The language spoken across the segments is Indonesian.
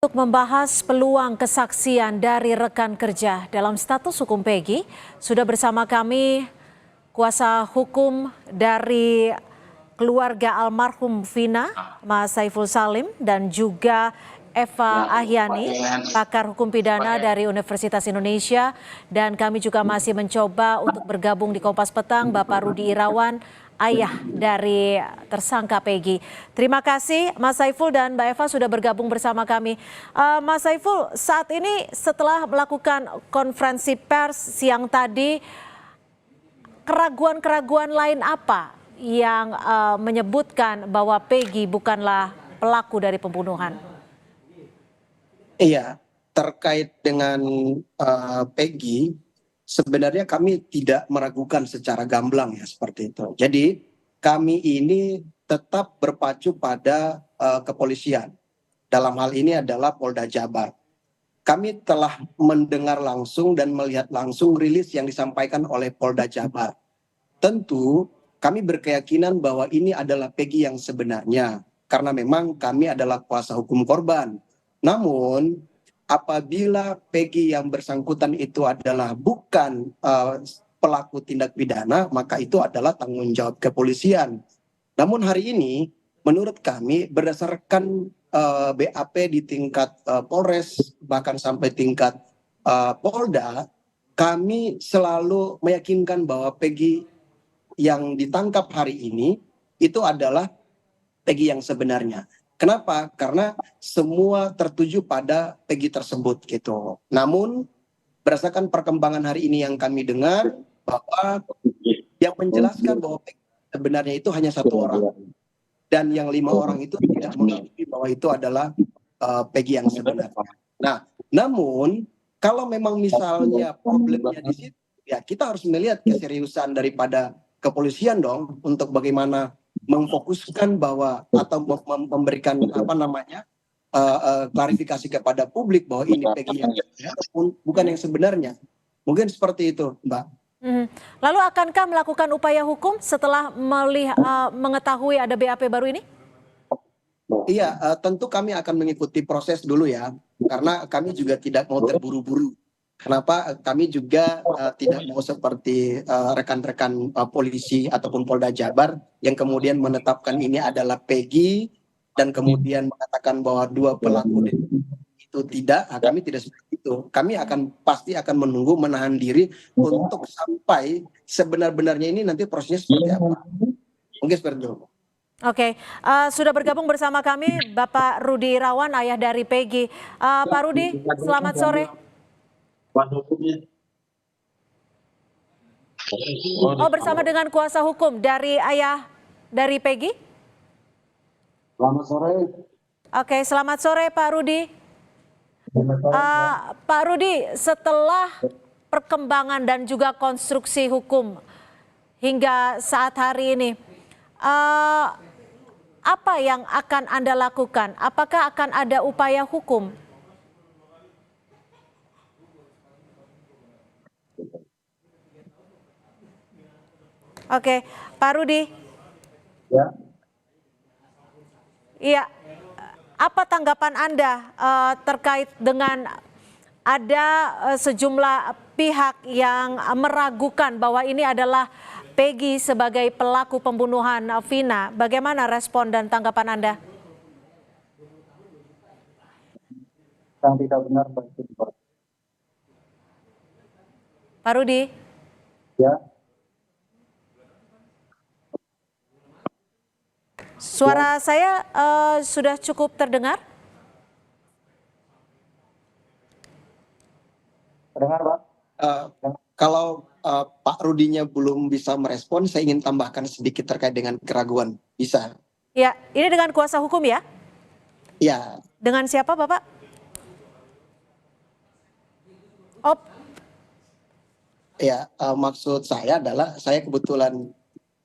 Untuk membahas peluang kesaksian dari rekan kerja dalam status hukum Peggy, sudah bersama kami kuasa hukum dari keluarga almarhum Vina, Mas Saiful Salim, dan juga Eva Ahyani, pakar hukum pidana dari Universitas Indonesia. Dan kami juga masih mencoba untuk bergabung di Kompas Petang, Bapak Rudi Irawan, ayah dari tersangka Peggy. Terima kasih Mas Saiful dan Mbak Eva sudah bergabung bersama kami. Mas Saiful, saat ini setelah melakukan konferensi pers siang tadi, keraguan-keraguan lain apa yang menyebutkan bahwa Peggy bukanlah pelaku dari pembunuhan? Iya, terkait dengan Peggy, sebenarnya kami tidak meragukan secara gamblang ya seperti itu. Jadi kami ini tetap berpacu pada kepolisian. Dalam hal ini adalah Polda Jabar. Kami telah mendengar langsung dan melihat langsung rilis yang disampaikan oleh Polda Jabar. Tentu kami berkeyakinan bahwa ini adalah Peggy yang sebenarnya, karena memang kami adalah kuasa hukum korban. Namun apabila Peggy yang bersangkutan itu adalah bukan pelaku tindak pidana, maka itu adalah tanggung jawab kepolisian. Namun hari ini menurut kami berdasarkan BAP di tingkat Polres bahkan sampai tingkat Polda, kami selalu meyakinkan bahwa Peggy yang ditangkap hari ini itu adalah Peggy yang sebenarnya. Kenapa? Karena semua tertuju pada Peggy tersebut gitu. Namun berdasarkan perkembangan hari ini yang kami dengar bahwa yang menjelaskan bahwa Peggy sebenarnya itu hanya satu orang dan yang 5 orang itu tidak mengakui bahwa itu adalah Peggy yang sebenarnya. Nah, namun kalau memang misalnya problemnya di situ, ya kita harus melihat keseriusan daripada kepolisian dong untuk bagaimana memfokuskan bahwa atau memberikan klarifikasi kepada publik bahwa ini Peggy yang bukan yang sebenarnya. Mungkin seperti itu, Mbak. Lalu akankah melakukan upaya hukum setelah mengetahui ada BAP baru ini? Iya, tentu kami akan mengikuti proses dulu ya, karena kami juga tidak mau terburu-buru. Kenapa? Kami juga tidak mau seperti rekan-rekan polisi ataupun Polda Jabar yang kemudian menetapkan ini adalah Peggy dan kemudian mengatakan bahwa 2 pelaku itu tidak. Nah, kami tidak seperti itu. Kami pasti akan menunggu, menahan diri untuk sampai sebenar-benarnya ini nanti prosesnya seperti apa. Mungkin seperti itu. Oke, sudah bergabung bersama kami Bapak Rudi Irawan, ayah dari Peggy. Pak Rudi, selamat sore. Oh, bersama dengan kuasa hukum dari ayah dari Peggy? Selamat sore. Oke, selamat sore Pak Rudi. Pak Rudi, setelah perkembangan dan juga konstruksi hukum hingga saat hari ini, apa yang akan Anda lakukan? Apakah akan ada upaya hukum? Oke, Pak Rudi. Ya. Iya, apa tanggapan Anda terkait dengan ada sejumlah pihak yang meragukan bahwa ini adalah Peggy sebagai pelaku pembunuhan Vina? Bagaimana respon dan tanggapan Anda? Yang tidak benar, Pak Rudi. Ya. Suara saya sudah cukup terdengar? Terdengar, Pak. Kalau Pak Rudinya belum bisa merespon, saya ingin tambahkan sedikit terkait dengan keraguan. Bisa? Ya, ini dengan kuasa hukum ya? Ya. Dengan siapa, Bapak? Oh. Ya, maksud saya adalah saya kebetulan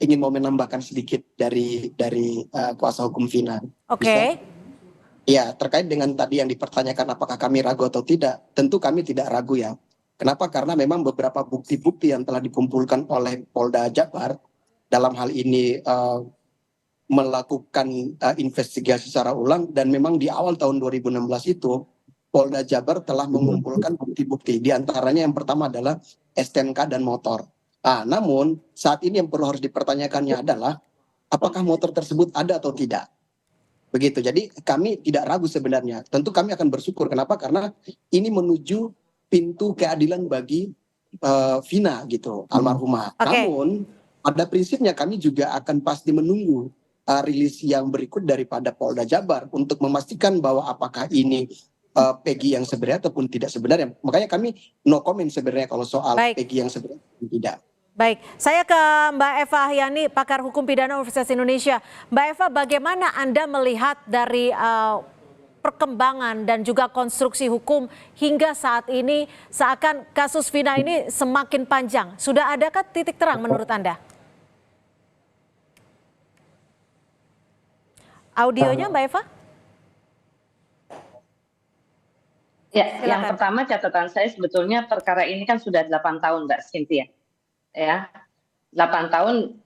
ingin mau menambahkan sedikit dari kuasa hukum Vina. Oke. Ya, terkait dengan tadi yang dipertanyakan apakah kami ragu atau tidak, tentu kami tidak ragu ya. Kenapa? Karena memang beberapa bukti-bukti yang telah dikumpulkan oleh Polda Jabar dalam hal ini melakukan investigasi secara ulang, dan memang di awal tahun 2016 itu Polda Jabar telah mengumpulkan bukti-bukti. Di antaranya yang pertama adalah STNK dan motor. Namun saat ini yang perlu harus dipertanyakannya adalah apakah motor tersebut ada atau tidak. Begitu. Jadi kami tidak ragu sebenarnya. Tentu kami akan bersyukur. Kenapa? Karena ini menuju pintu keadilan bagi Vina gitu, almarhumah. Namun pada prinsipnya kami juga akan pasti menunggu rilis yang berikut daripada Polda Jabar untuk memastikan bahwa apakah ini Peggy yang sebenarnya ataupun tidak sebenarnya. Makanya kami no comment sebenarnya kalau soal Peggy yang sebenarnya tidak. Baik, saya ke Mbak Eva Ahyani, pakar hukum pidana Universitas Indonesia. Mbak Eva, bagaimana Anda melihat dari perkembangan dan juga konstruksi hukum hingga saat ini, seakan kasus Vina ini semakin panjang? Sudah adakah titik terang menurut Anda? Audionya Mbak Eva? Ya, yang pertama catatan saya sebetulnya perkara ini kan sudah 8 tahun Mbak Cynthia. Ya, 8 tahun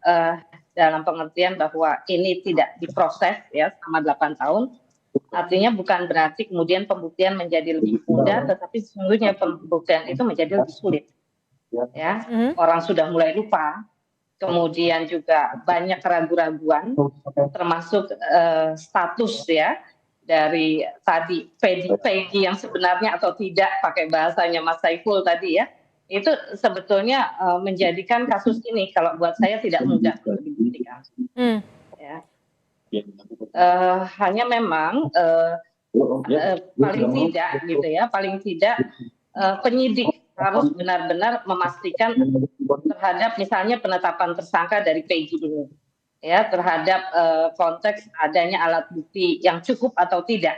dalam pengertian bahwa ini tidak diproses ya selama 8 tahun. Artinya bukan berarti kemudian pembuktian menjadi lebih mudah, tetapi sesungguhnya pembuktian itu menjadi lebih sulit. Ya, orang sudah mulai lupa, kemudian juga banyak keraguan-raguan, termasuk status ya dari tadi Peggy yang sebenarnya atau tidak, pakai bahasanya Mas Saiful tadi ya, itu sebetulnya menjadikan kasus ini kalau buat saya tidak mudah untuk dibuktikan. Ya. Hanya memang paling tidak gitu ya, paling tidak penyidik harus benar-benar memastikan terhadap misalnya penetapan tersangka dari Peggy ini, ya, terhadap konteks adanya alat bukti yang cukup atau tidak,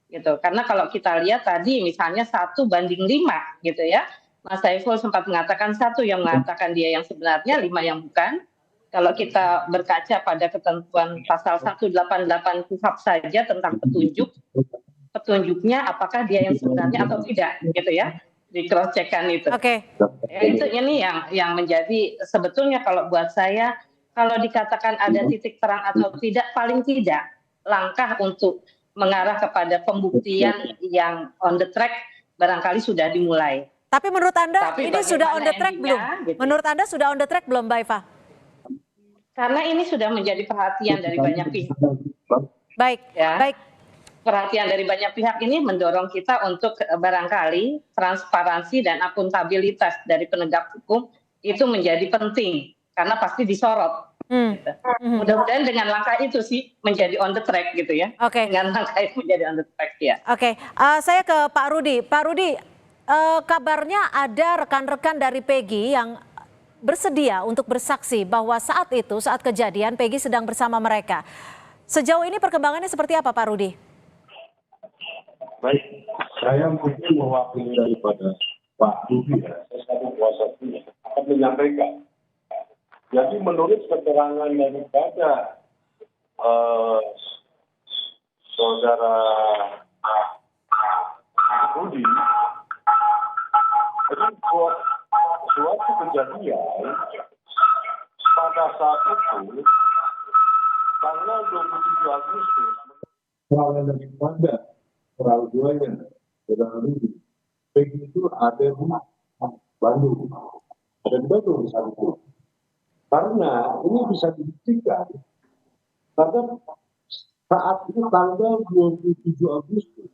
gitu. Karena kalau kita lihat tadi misalnya 1 banding 5 gitu ya, Mas Saiful sempat mengatakan 1 yang mengatakan dia yang sebenarnya, 5 yang bukan. Kalau kita berkaca pada ketentuan pasal 188 KUHP saja tentang petunjuknya apakah dia yang sebenarnya atau tidak, gitu ya, di cross check-kan itu. Ya, itu ini yang menjadi sebetulnya kalau buat saya, kalau dikatakan ada titik terang atau tidak, paling tidak langkah untuk mengarah kepada pembuktian yang on the track barangkali sudah dimulai. Tapi menurut Anda ini sudah on the track belum? Gitu. Menurut Anda sudah on the track belum, Mbak Eva? Karena ini sudah menjadi perhatian dari banyak pihak. Baik, ya. baik. Perhatian dari banyak pihak ini mendorong kita untuk barangkali transparansi dan akuntabilitas dari penegak hukum itu menjadi penting karena pasti disorot. Gitu. Mudah-mudahan dengan langkah itu sih menjadi on the track gitu ya. Dengan langkah itu menjadi on the track ya. Saya ke Pak Rudi. Pak Rudi, kabarnya ada rekan-rekan dari Peggy yang bersedia untuk bersaksi bahwa saat itu, saat kejadian Peggy sedang bersama mereka. Sejauh ini perkembangannya seperti apa, Pak Rudi? Baik, saya mungkin mewakili daripada Pak Rudi ya, saya selaku kuasa hukumnya akan menyampaikan. Jadi menurut keterangan daripada saudara Rudi, jadi suatu kejadian pada saat itu tanggal 27 Agustus daripada peraduannya saudara Rudi, Peggy itu ada di Bandung, saat itu. Karena ini bisa dibuktikan karena saat itu tanggal 27 Agustus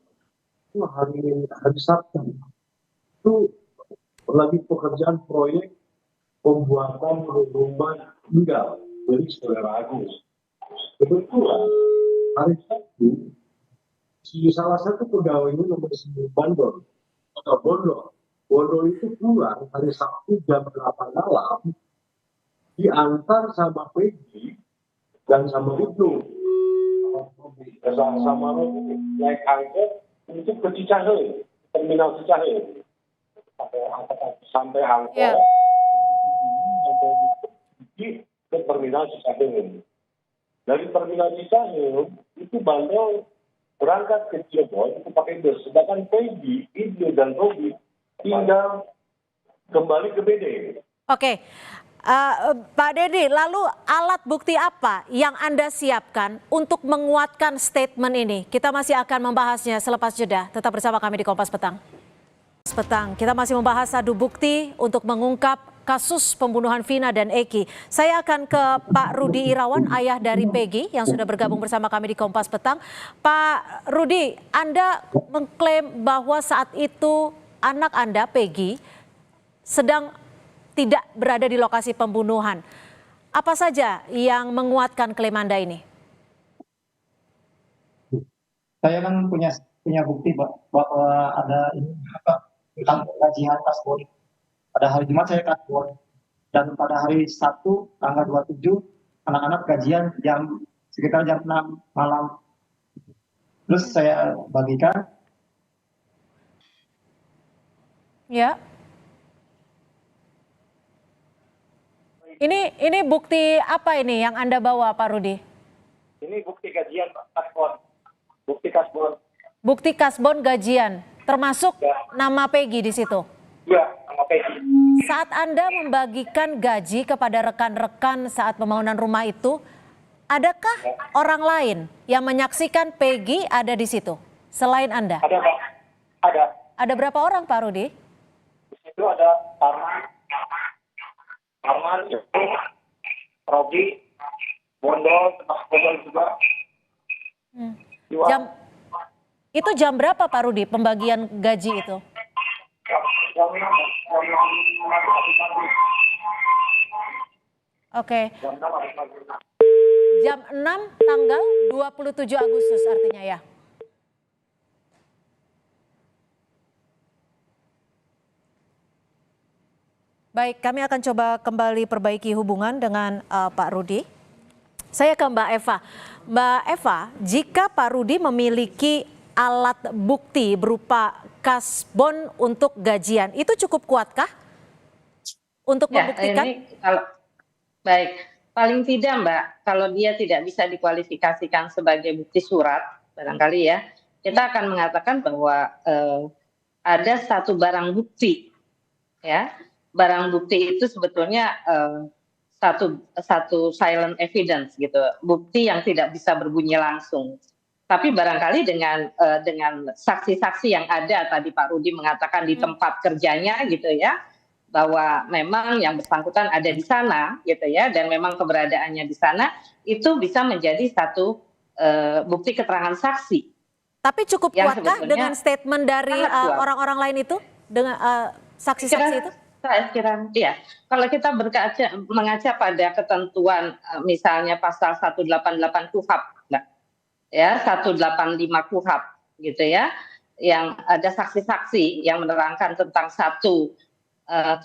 itu hari Sabtu itu lagi pekerjaan proyek pembuatan rumah tinggal dari saudara Agus. Kebetulan hari Sabtu salah satu pegawainya nomor 9 Bondo itu pulang hari Sabtu jam 8 malam, diantar sama Peggy dan sama Ibnu sama Robi naik angkot untuk ke Cicahe, terminal Cicahe sampai angkot ke terminal Cicahe. Dari terminal Cicahe itu Bandel berangkat ke Cirebon itu pakai bus, sedangkan Peggy, Ibnu dan Robi tinggal kembali ke BD. Pak Dedi, lalu alat bukti apa yang Anda siapkan untuk menguatkan statement ini? Kita masih akan membahasnya selepas jeda. Tetap bersama kami di Kompas Petang. Kita masih membahas adu bukti untuk mengungkap kasus pembunuhan Vina dan Eki. Saya akan ke Pak Rudi Irawan, ayah dari Peggy yang sudah bergabung bersama kami di Kompas Petang. Pak Rudi, Anda mengklaim bahwa saat itu anak Anda, Peggy, sedang tidak berada di lokasi pembunuhan. Apa saja yang menguatkan klaim Anda ini? Saya kan punya bukti bahwa ada ini tentang gajian kasbon. Pada hari Jumat saya kasbon dan pada hari Sabtu tanggal 27 anak-anak gajian sekitar jam 6 malam. Terus saya bagikan. Ya. Ini bukti apa ini yang Anda bawa, Pak Rudi? Ini bukti gajian kasbon. Bukti kasbon. Bukti kasbon gajian, termasuk nama Peggy di situ. Iya, nama Peggy. Saat Anda membagikan gaji kepada rekan-rekan saat pembangunan rumah itu, adakah orang lain yang menyaksikan Peggy ada di situ selain Anda? Ada, Pak. Ada. Ada berapa orang, Pak Rudi? Di situ ada Arman, Robi, Bondol, juga. Jam berapa, Pak Rudi, pembagian gaji itu? Oke. Jam 6 tanggal 27 Agustus artinya ya. Baik, kami akan coba kembali perbaiki hubungan dengan Pak Rudi. Saya ke Mbak Eva. Mbak Eva, jika Pak Rudi memiliki alat bukti berupa kasbon untuk gajian, itu cukup kuatkah untuk membuktikan? Baik, paling tidak Mbak, kalau dia tidak bisa dikualifikasikan sebagai bukti surat, barangkali ya, kita akan mengatakan bahwa ada satu barang bukti, ya. Barang bukti itu sebetulnya satu silent evidence gitu, bukti yang tidak bisa berbunyi langsung. Tapi barangkali dengan saksi-saksi yang ada, tadi Pak Rudi mengatakan di tempat kerjanya gitu ya, bahwa memang yang bersangkutan ada di sana gitu ya, dan memang keberadaannya di sana, itu bisa menjadi satu bukti keterangan saksi. Tapi cukup kuatkah dengan statement dari orang-orang lain itu, dengan saksi-saksi itu? Saya kira, iya. Kalau kita mengaca pada ketentuan misalnya pasal 188 KUHP, Mbak, ya 185 KUHP, gitu ya, yang ada saksi-saksi yang menerangkan tentang satu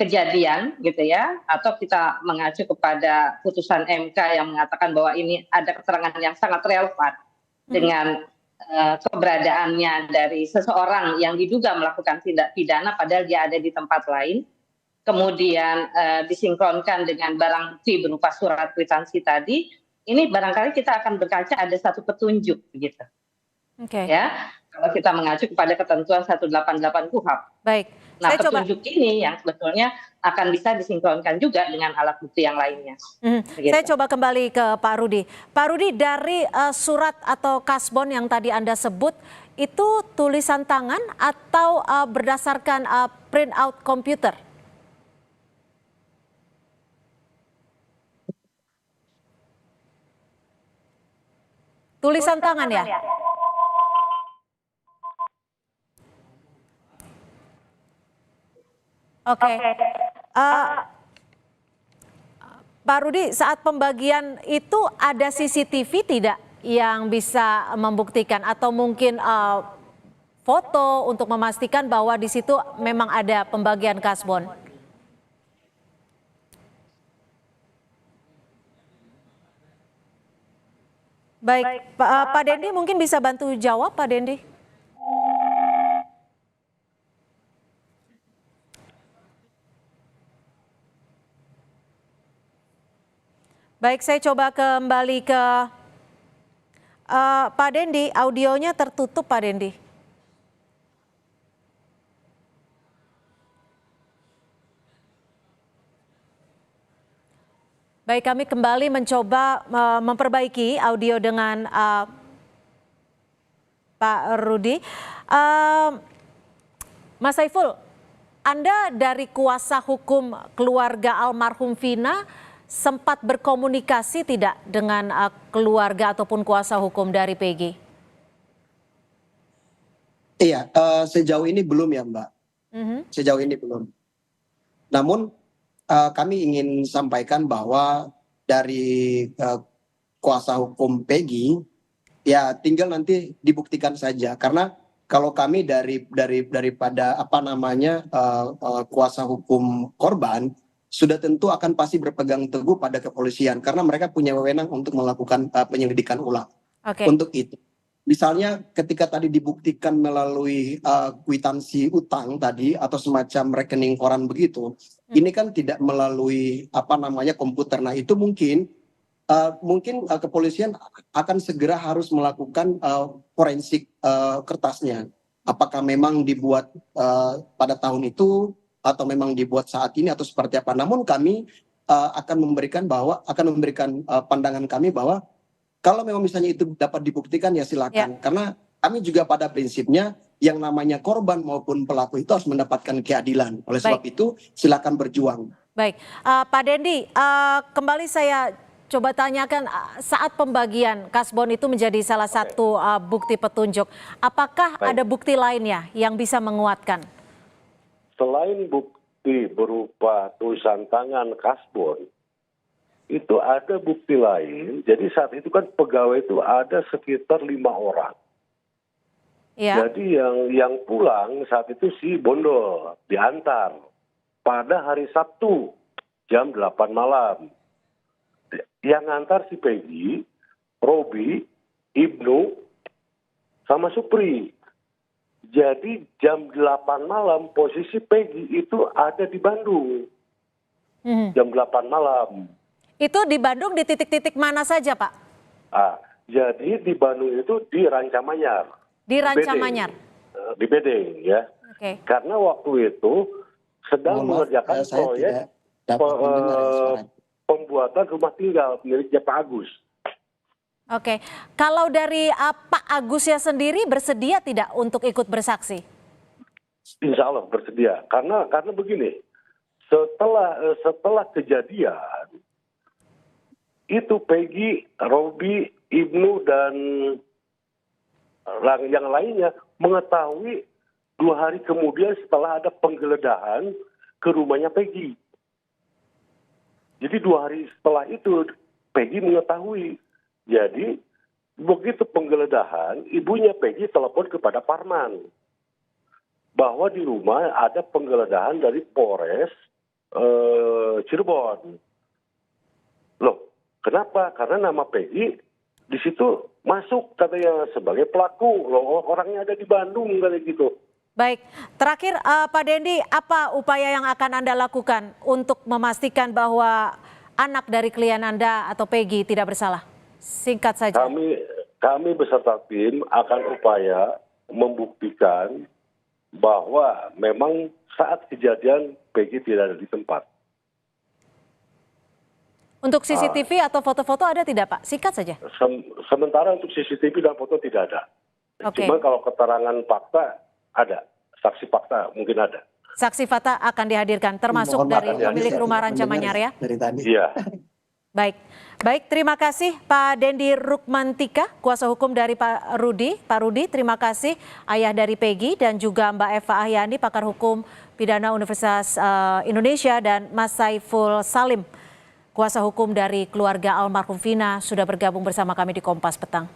kejadian, gitu ya, atau kita mengacu kepada putusan MK yang mengatakan bahwa ini ada keterangan yang sangat relevan dengan keberadaannya dari seseorang yang diduga melakukan tindak pidana padahal dia ada di tempat lain. Kemudian disinkronkan dengan barang bukti berupa surat kwitansi tadi, ini barangkali kita akan berkaca ada satu petunjuk begitu. Oke. Ya, kalau kita mengacu kepada ketentuan 188 KUHP. Baik. Nah, petunjuk ini yang sebetulnya akan bisa disinkronkan juga dengan alat bukti yang lainnya. Saya coba kembali ke Pak Rudi. Pak Rudi, dari surat atau kasbon yang tadi Anda sebut, itu tulisan tangan atau berdasarkan print out komputer? Tulisan tangan ya? Oke. Pak Rudi, saat pembagian itu ada CCTV tidak yang bisa membuktikan atau mungkin foto untuk memastikan bahwa di situ memang ada pembagian kasbon? Baik, Pak Dendi mungkin bisa bantu jawab, Pak Dendi. Baik, saya coba kembali ke Pak Dendi, audionya tertutup Pak Dendi. Baik, kami kembali mencoba memperbaiki audio dengan Pak Rudi. Mas Saiful, Anda dari kuasa hukum keluarga almarhum Vina sempat berkomunikasi tidak dengan keluarga ataupun kuasa hukum dari Peggy? Iya, sejauh ini belum ya Mbak. Sejauh ini belum. Namun kami ingin sampaikan bahwa dari kuasa hukum Peggy ya tinggal nanti dibuktikan saja, karena kalau kami daripada kuasa hukum korban sudah tentu akan pasti berpegang teguh pada kepolisian karena mereka punya wewenang untuk melakukan penyelidikan ulang. Untuk itu misalnya ketika tadi dibuktikan melalui kwitansi utang tadi atau semacam rekening koran begitu, ini kan tidak melalui komputer. Nah itu mungkin kepolisian akan segera harus melakukan forensik kertasnya. Apakah memang dibuat pada tahun itu atau memang dibuat saat ini atau seperti apa? Namun kami akan memberikan pandangan kami bahwa kalau memang misalnya itu dapat dibuktikan ya silakan. Karena kami juga pada prinsipnya yang namanya korban maupun pelaku itu harus mendapatkan keadilan. Oleh sebab itu silakan berjuang. Baik, Pak Dendi, kembali saya coba tanyakan saat pembagian kasbon itu menjadi salah satu bukti petunjuk. Apakah ada bukti lainnya yang bisa menguatkan? Selain bukti berupa tulisan tangan kasbon, itu ada bukti lain. Jadi saat itu kan pegawai itu ada sekitar 5 orang. Ya. Jadi yang pulang saat itu si Bondol diantar pada hari Sabtu jam 8 malam. Yang ngantar si Peggy, Robi, Ibnu, sama Supri. Jadi jam 8 malam posisi Peggy itu ada di Bandung. Jam 8 malam. Itu di Bandung di titik-titik mana saja, Pak? Jadi di Bandung itu di Rancamanyar. Di Rancamanyar? Di Bedeng ya. Karena waktu itu sedang mengerjakan proyek pembuatan rumah tinggal miliknya Pak Agus. Kalau dari Pak Agusnya sendiri bersedia tidak untuk ikut bersaksi? Insya Allah bersedia. Karena begini, setelah kejadian itu Peggy, Robi, Ibnu dan yang lainnya mengetahui 2 hari kemudian setelah ada penggeledahan ke rumahnya Peggy. Jadi 2 hari setelah itu Peggy mengetahui. Jadi begitu penggeledahan, ibunya Peggy telepon kepada Parman bahwa di rumah ada penggeledahan dari Polres Cirebon. Loh, kenapa? Karena nama Peggy di situ masuk katanya sebagai pelaku. Loh, orangnya ada di Bandung kayak gitu. Baik, terakhir Pak Dendi, apa upaya yang akan Anda lakukan untuk memastikan bahwa anak dari klien Anda atau Peggy tidak bersalah? Singkat saja. Kami beserta tim akan upaya membuktikan bahwa memang saat kejadian Peggy tidak ada di tempat. Untuk CCTV atau foto-foto ada tidak, Pak? Singkat saja. Sementara untuk CCTV dan foto tidak ada. Cuma kalau keterangan fakta ada, saksi fakta mungkin ada. Saksi fakta akan dihadirkan, termasuk dari pemilik rumah Rancamanyar ya? Dari tadi. Iya. Baik, terima kasih Pak Dendi Rukmantika, kuasa hukum dari Pak Rudi. Pak Rudi, terima kasih ayah dari Peggy dan juga Mbak Eva Ahyani, pakar hukum pidana Universitas Indonesia, dan Mas Saiful Salim, kuasa hukum dari keluarga almarhum Vina, sudah bergabung bersama kami di Kompas Petang.